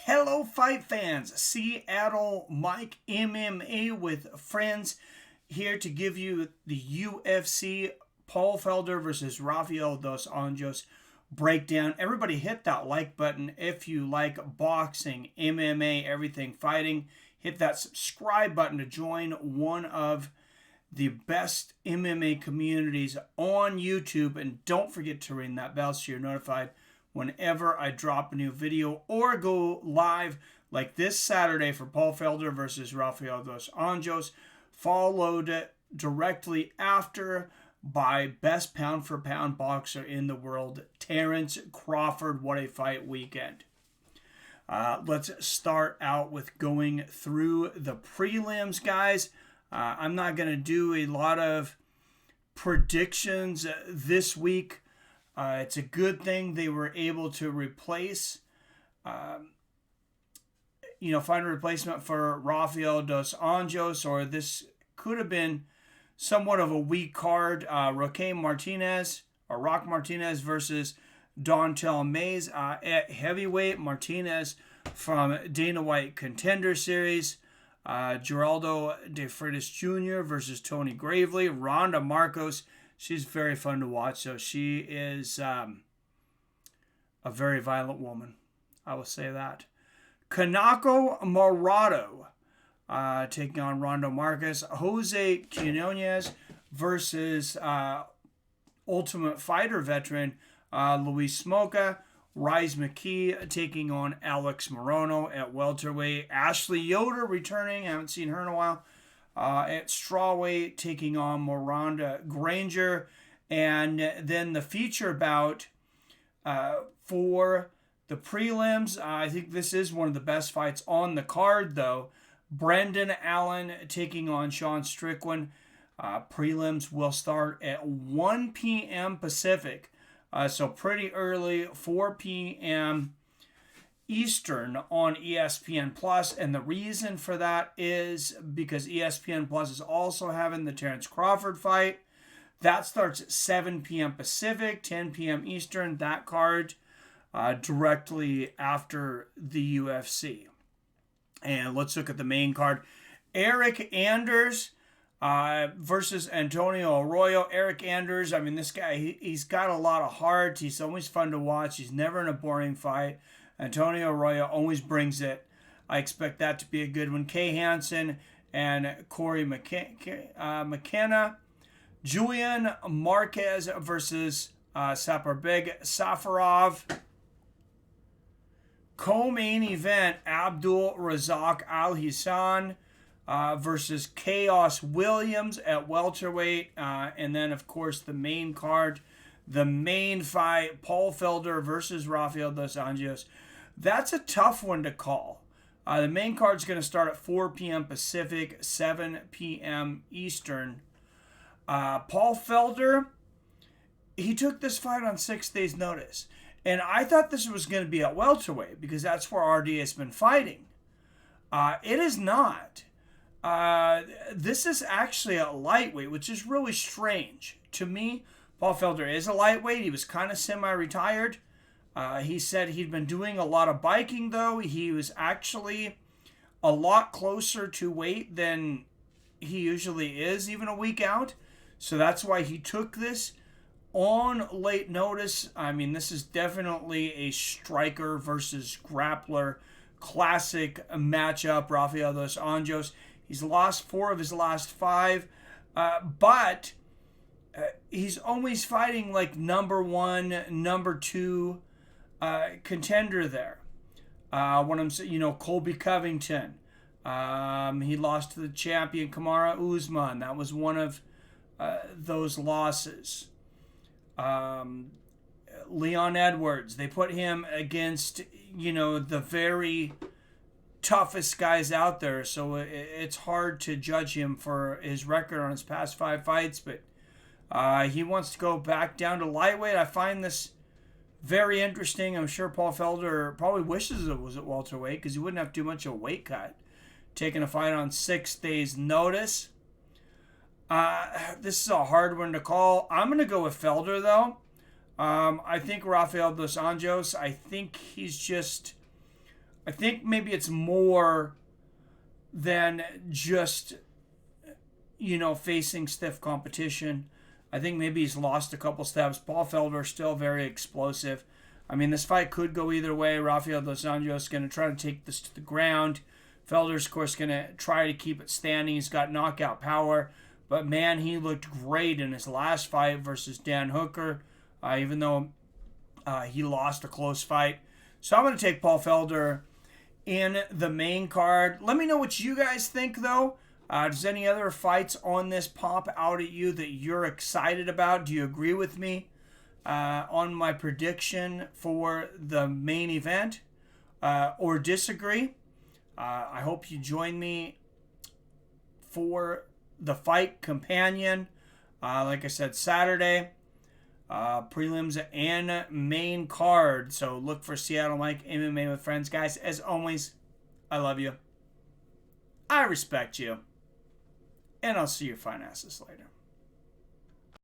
Hello, fight fans. Seattle Mike MMA with friends here to give you the UFC Paul Felder versus Rafael Dos Anjos breakdown. Everybody hit that like button if you like boxing, MMA, everything fighting. Hit that subscribe button to join one of the best MMA communities on YouTube. And don't forget to ring that bell so you're notified whenever I drop a new video or go live like this Saturday for Paul Felder versus Rafael Dos Anjos, followed directly after by best pound for pound boxer in the world, Terrence Crawford. What a fight weekend. Let's start out with going through the prelims, guys. I'm not going to do a lot of predictions this week. It's a good thing they were able to replace, find a replacement for Rafael Dos Anjos, or this could have been somewhat of a weak card. Roque Martinez, or Rock Martinez versus Dontel Mays at heavyweight. Martinez from Dana White Contender Series. Geraldo De Freitas Jr. versus Tony Gravely. Rhonda Marcos. She's very fun to watch. So she is a very violent woman. I will say that. Kanako Morado taking on Rondo Marcus. Jose Quinones versus Ultimate Fighter veteran Luis Smoka. Rise McKee taking on Alex Morono at welterweight. Ashley Yoder returning. I haven't seen her in a while. At strawweight, taking on Miranda Granger. And then the feature bout for the prelims. I think this is one of the best fights on the card, though. Brendan Allen taking on Sean Strickland. Prelims will start at 1 p.m. Pacific. So pretty early, 4 p.m. Eastern on ESPN Plus, and the reason for that is because ESPN Plus is also having the Terrence Crawford fight. That starts at 7 p.m. Pacific, 10 p.m. Eastern, that card directly after the UFC. And let's look at the main card. Eric Anders versus Antonio Arroyo. Eric Anders, this guy, he's got a lot of heart. He's always fun to watch. He's never in a boring fight. Antonio Arroyo always brings it. I expect that to be a good one. Kay Hansen and Corey McKenna. Julian Marquez versus Saparbeg Safarov. Co-main event, Abdul Razak Al-Hissan versus Chaos Williams at welterweight. And then, of course, the main card, the main fight, Paul Felder versus Rafael Dos Anjos. That's a tough one to call. The main card's going to start at 4 p.m. Pacific, 7 p.m. Eastern. Paul Felder, he took this fight on 6 days' notice. And I thought this was going to be at welterweight because that's where RDA has been fighting. It is not. This is actually a lightweight, which is really strange. To me, Paul Felder is a lightweight. He was kind of semi-retired. He said he'd been doing a lot of biking, though. He was actually a lot closer to weight than he usually is, even a week out. So that's why he took this on late notice. This is definitely a striker versus grappler classic matchup. Rafael Dos Anjos, he's lost 4 of his last 5, but he's always fighting like number 1, number 2 contender there. Colby Covington. He lost to the champion Kamaru Usman. That was one of those losses. Leon Edwards. They put him against, the very toughest guys out there. So it's hard to judge him for his record on his past 5 fights. But he wants to go back down to lightweight. I find this very interesting. I'm sure Paul Felder probably wishes it was at welterweight because he wouldn't have to do much of a weight cut. Taking a fight on 6 days' notice. This is a hard one to call. I'm going to go with Felder, though. I think Rafael Dos Anjos, I think he's just I think maybe it's more than just, facing stiff competition. I think maybe he's lost a couple steps. Paul Felder still very explosive. I mean, this fight could go either way. Rafael Dos Anjos is going to try to take this to the ground. Felder's, of course, going to try to keep it standing. He's got knockout power. But, man, he looked great in his last fight versus Dan Hooker, even though he lost a close fight. So I'm going to take Paul Felder in the main card. Let me know what you guys think, though. Does any other fights on this pop out at you that you're excited about? Do you agree with me on my prediction for the main event or disagree? I hope you join me for the fight companion. Like I said, Saturday, prelims and main card. So look for Seattle Mike MMA with Friends. Guys, as always, I love you. I respect you. And I'll see your fine asses later.